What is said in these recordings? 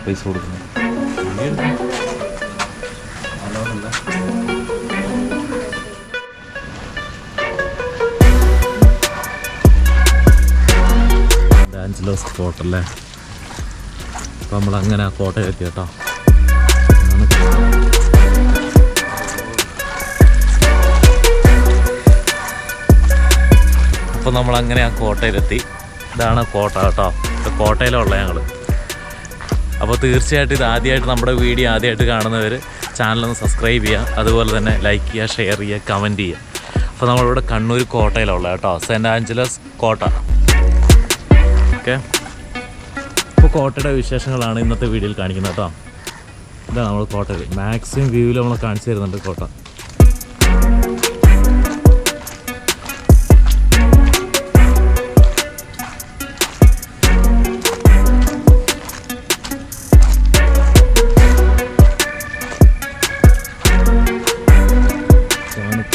പൈസ കൊടുക്കുന്നത്. ആഞ്ചലോസ് കോട്ട അല്ലേ. അപ്പം നമ്മളങ്ങനെ ആ കോട്ടയിലെത്തി കേട്ടോ. അപ്പോൾ നമ്മളങ്ങനെ ആ കോട്ടയിലെത്തി. ഇതാണ് കോട്ട കേട്ടോ. കോട്ടയിലുള്ള ഞങ്ങൾ. അപ്പോൾ തീർച്ചയായിട്ടും ഇത് ആദ്യമായിട്ട് നമ്മുടെ വീഡിയോ ആദ്യമായിട്ട് കാണുന്നവർ ചാനലൊന്ന് സബ്സ്ക്രൈബ് ചെയ്യുക, അതുപോലെ തന്നെ ലൈക്ക് ചെയ്യുക, ഷെയർ ചെയ്യുക, കമൻറ്റ് ചെയ്യുക. അപ്പോൾ നമ്മളിവിടെ കണ്ണൂർ കോട്ടയിലുള്ള കേട്ടോ, സെൻറ്റ് ആഞ്ചലസ് കോട്ട. ഓക്കെ, അപ്പോൾ കോട്ടയുടെ വിശേഷങ്ങളാണ് ഇന്നത്തെ വീഡിയോയിൽ കാണിക്കുന്നത് കേട്ടോ. ഇതാണ് നമ്മൾ കോട്ടയിൽ മാക്സിമം വ്യൂവിൽ നമ്മൾ കാണിച്ചു തരുന്നുണ്ട് കോട്ട.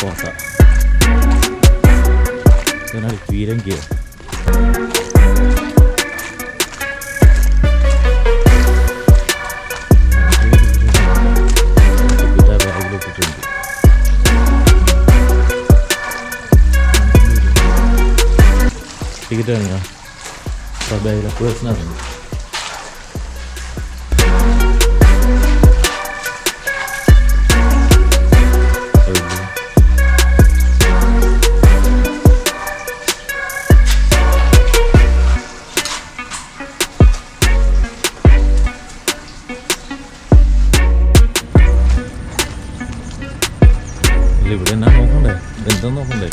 കോട്ട പീരങ്കിയോ ടിക്കറ്റ് വാങ്ങിയോ? പേഴ്സണാണ്. ഇവിടെ എന്നാ നോക്കണ്ടേ? ഇതെന്താ നോക്കണ്ടേ?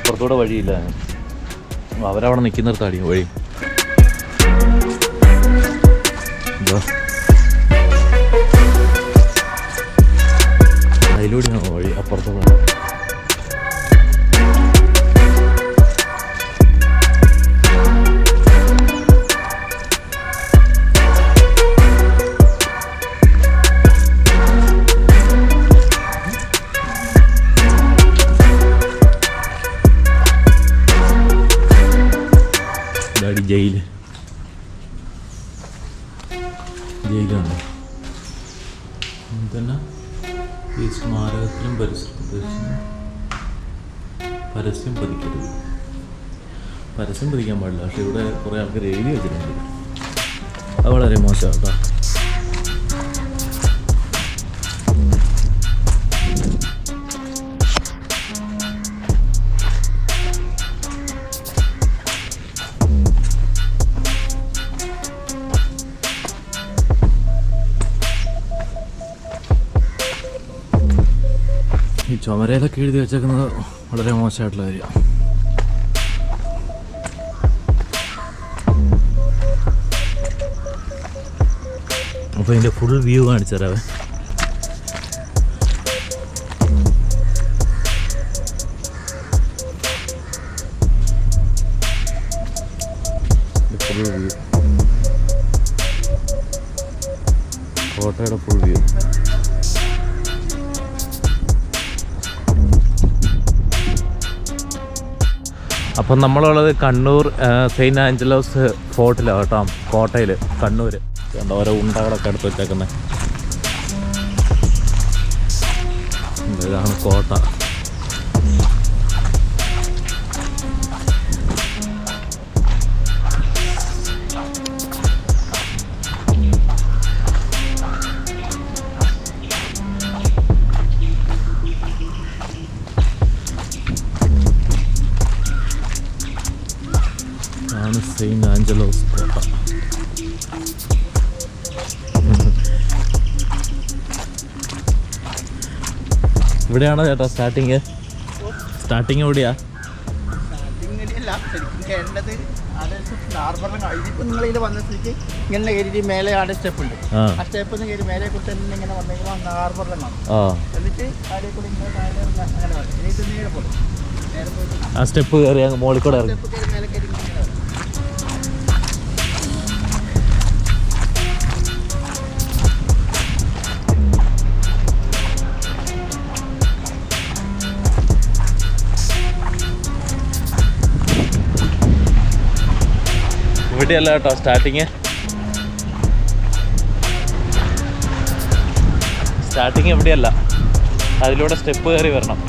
പുറത്തൂടെ വഴിയില്ല, അവരവിടെ നിൽക്കുന്നിടത്താടി വഴി. എന്തോ അതിലൂടെയാണോ വഴി? അപ്പുറത്തോടെ ജയിലാണ്. തന്നെ ഈ സ്മാരകത്തിലും പരസ്യം പതിക്കരുത്. പരസ്യം പതിക്കാൻ പാടില്ല, പക്ഷെ ഇവിടെ കുറേ ആൾക്കാർ എഴുതി വെച്ചിട്ടുണ്ട്. അത് വളരെ മോശമാണ് കേട്ടോ. ഈ ചുമരയിലൊക്കെ എഴുതി വെച്ചേക്കുന്നത് വളരെ മോശമായിട്ടുള്ള കാര്യം. അപ്പോൾ ഇതിൻ്റെ ഫുൾ വ്യൂ കാണിച്ചു തരാവേ. ഫുൾ വ്യൂ, കോട്ടയുടെ ഫുൾ വ്യൂ. അപ്പം നമ്മളുള്ളത് കണ്ണൂർ സെയിൻറ്റ് ആഞ്ചലോസ് ഫോർട്ടിലാണ് കേട്ടോ, കോട്ടയിൽ കണ്ണൂർ. ഓരോ ഉണ്ടകളൊക്കെ എടുത്ത് വെച്ചേക്കുന്നത്. ഇതാണ് കോട്ട. സെയിൻറ്റ് ആഞ്ചലോസ് കോട്ട. ഇവിടെയാണോ ചേട്ടാ സ്റ്റാർട്ടിങ്? സ്റ്റാർട്ടിങ് എവിടെയാ? നിങ്ങൾ വന്ന സ്ഥിതിക്ക് ഇങ്ങനെ കയറി മേലെ ആടെ സ്റ്റെപ്പ് ഉണ്ട്. ആ സ്റ്റെപ്പ് കയറി മേലെ കൂട്ടി ഇങ്ങനെ വന്നെങ്കിൽ ഹാർബറിലാണ്. എന്നിട്ട് ആടെ കൂടി ഇങ്ങനെ ആ സ്റ്റെപ്പ് കയറി അങ്ങ് മുകളിൽ കൂടെ ഇറങ്ങി. ഇവിടെയല്ല കേട്ടോ സ്റ്റാർട്ടിങ് എവിടെയല്ല, അതിലൂടെ സ്റ്റെപ്പ് കയറി വരണം.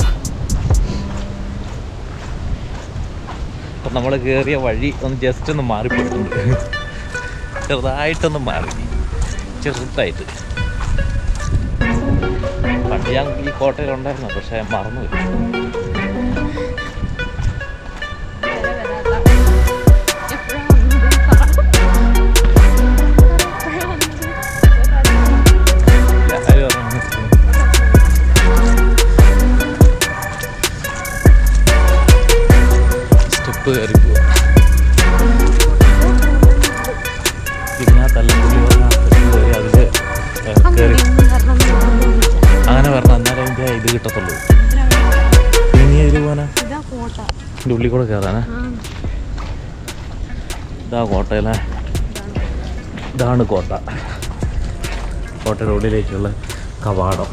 അപ്പം നമ്മൾ കയറിയ വഴി ഒന്ന് ജസ്റ്റ് ഒന്ന് മാറിപ്പോയിട്ടുണ്ട്, ചെറുതായിട്ടൊന്ന് മാറി, ചെറുതായിട്ട്. പണ്ട് ഞാൻ ഈ കോട്ടയിലുണ്ടായിരുന്നു, പക്ഷേ മറന്നുപോയി. സ്റ്റെപ്പ് കയറി പോവാ, പിന്നെ തല്ലപ്പുള്ളി പറഞ്ഞാൽ സ്റ്റെപ്പ് കയറി അതിൽ കയറി അങ്ങനെ പറഞ്ഞാൽ എന്നാലും അതിൻ്റെ ഇത് കിട്ടത്തുള്ളൂ. ഇനി ഇതിൽ പോകാനാ ഇതിൻ്റെ ഉള്ളിൽ കൂടെ കയറാനാ? ഇതാ കോട്ടയിലെ, ഇതാണ് കോട്ട, കോട്ടയുടെ ഉള്ളിലേക്കുള്ള കവാടം.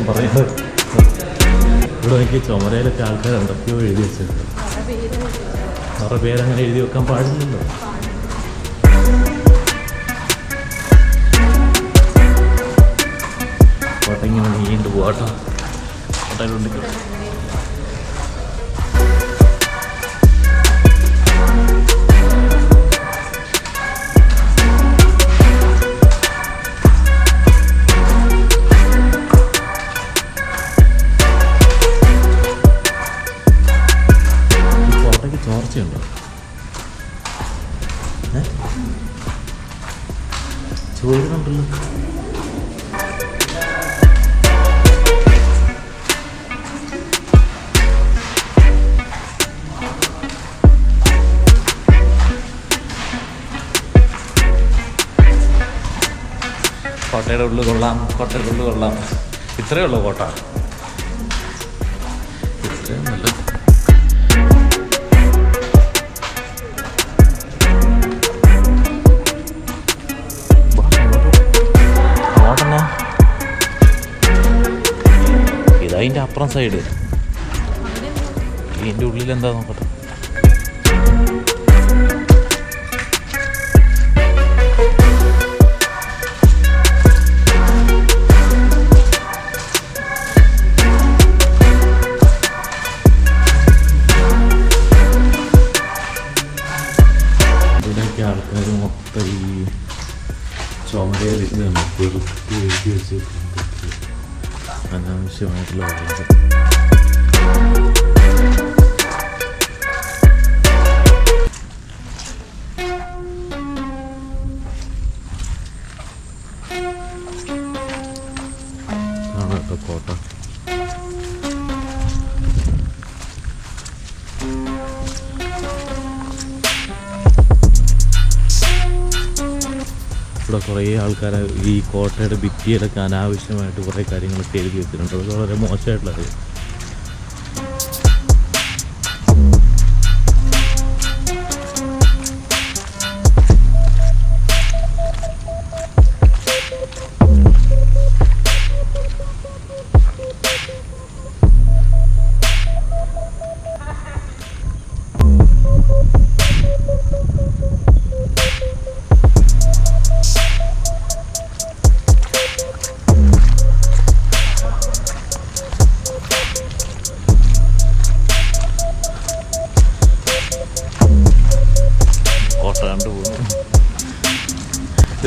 പറയുന്നത് ഇവിടെ എനിക്ക് ചുമരയിലൊക്കെ ആൾക്കാർ എന്തൊക്കെയോ എഴുതി വെച്ചിട്ടുണ്ട്. അവരുടെ പേരങ്ങനെ എഴുതി വെക്കാൻ പാടില്ലല്ലോ. കോട്ടയിങ്ങനെ നീണ്ടു പോവാട്ടോ, കോട്ടയിലുണ്ടെങ്കിൽ ചോർച്ചയുണ്ടോ? ചോദിക്കുന്നുണ്ടല്ലോ. കോട്ടയുടെ ഉള്ളിൽ കൊള്ളാം, കോട്ടയുടെ ഉള്ളിൽ കൊള്ളാം. ഇത്രയേ ഉള്ളൂ കോട്ട, ഇത്രയും നല്ല. ഇതിൻ്റെ അപ്പുറം സൈഡ്, ഇതിൻ്റെ ഉള്ളിൽ എന്താ നോക്കട്ടെ. ഇതിനൊക്കെ ആൾക്കാർ മൊത്തം ഈ ചുമരയിൽ പെറുക്കി എഴുതി വെച്ചിട്ടുണ്ട് അനാവശ്യമായിട്ടുള്ള കാര്യങ്ങൾ. ആണ് കേട്ടോ കോട്ട. ഇവിടെ കുറേ ആൾക്കാർ ഈ കോട്ടയുടെ ഭിത്തിയിലൊക്കെ അനാവശ്യമായിട്ട് കുറേ കാര്യങ്ങളൊക്കെ എഴുതി വെച്ചിട്ടുണ്ട്. അത് വളരെ മോശമായിട്ടുള്ള കാര്യം.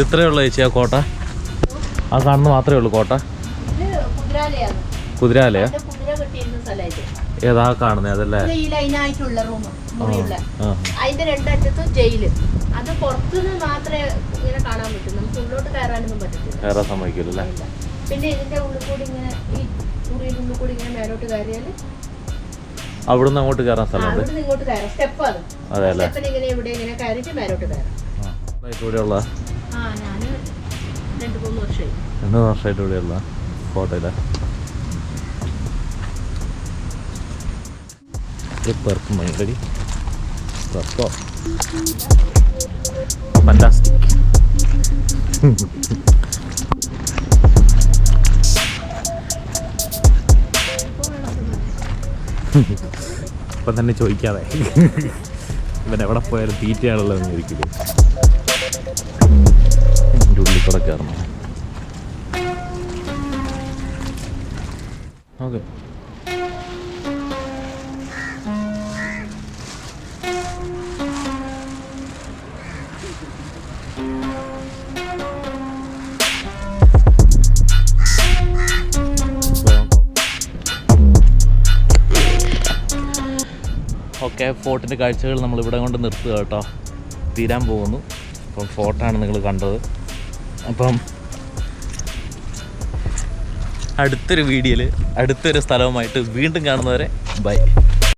ഇത്രയേ ഉള്ളൂ ചേച്ചി ആ കോട്ട? ആ കാണുന്നത് മാത്രമേ ഉള്ളൂ കോട്ട? കുതിരാലയാ? ഏതാ കാണുന്നത് അതല്ലേ? അതിന്റെ രണ്ടറ്റത്തും ജയില്. അത് പുറത്തുനിന്ന് മാത്രമേ ഇങ്ങനെ കാണാൻ പറ്റൂ, നമുക്ക് ഉള്ളോട്ട് കയറാനൊന്നും പറ്റത്തില്ല, കയറാൻ സമ്മതിക്കില്ലല്ലേ. പിന്നെ ഇതിന്റെ ഉള്ളിൽ കൂടി ഇങ്ങനെ ഈ മുറിയുടെ ഉള്ളിൽ കൂടി ഇങ്ങനെ മേലോട്ട് കയറിയാൽ അവിടുന്ന് അങ്ങോട്ട് കയറാൻ സ്ഥലമുണ്ട്. അവിടുന്ന് ഇങ്ങോട്ട് കയറാം, സ്റ്റെപ്പ് അത്. സ്റ്റെപ്പിന് ഇങ്ങനെ ഇവിടെ ഇങ്ങനെ കയറിയിട്ട് മേലോട്ട് കയറാം. ഇവിടെയുള്ള ഞാന് 2-3 വർഷമായി. 2 വർഷമായിട്ട് ഇവിടെയുള്ള കോട്ടയില പെർക്കും ഭയങ്കര പെർക്കോ ഫാന്റാസ്റ്റിക്. ഇപ്പം തന്നെ ചോദിക്കാതെ ഇവൻ എവിടെ പോയാലും തീറ്റയാണല്ലോ എന്ന് ചോദിക്കില്ലേ. എൻ്റെ ഉള്ളിൽ കൂടെ കയറണം. Okay, okay. ഫോർട്ടിൻ്റെ കാഴ്ചകൾ നമ്മളിവിടെ കൊണ്ട് നിർത്തുക കേട്ടോ. തീരാൻ പോകുന്നു. അപ്പം ഫോർട്ടാണ് നിങ്ങൾ കണ്ടത്. അപ്പം അടുത്തൊരു വീഡിയോയിൽ അടുത്തൊരു സ്ഥലവുമായിട്ട് വീണ്ടും കാണുന്നവരെ ബൈ.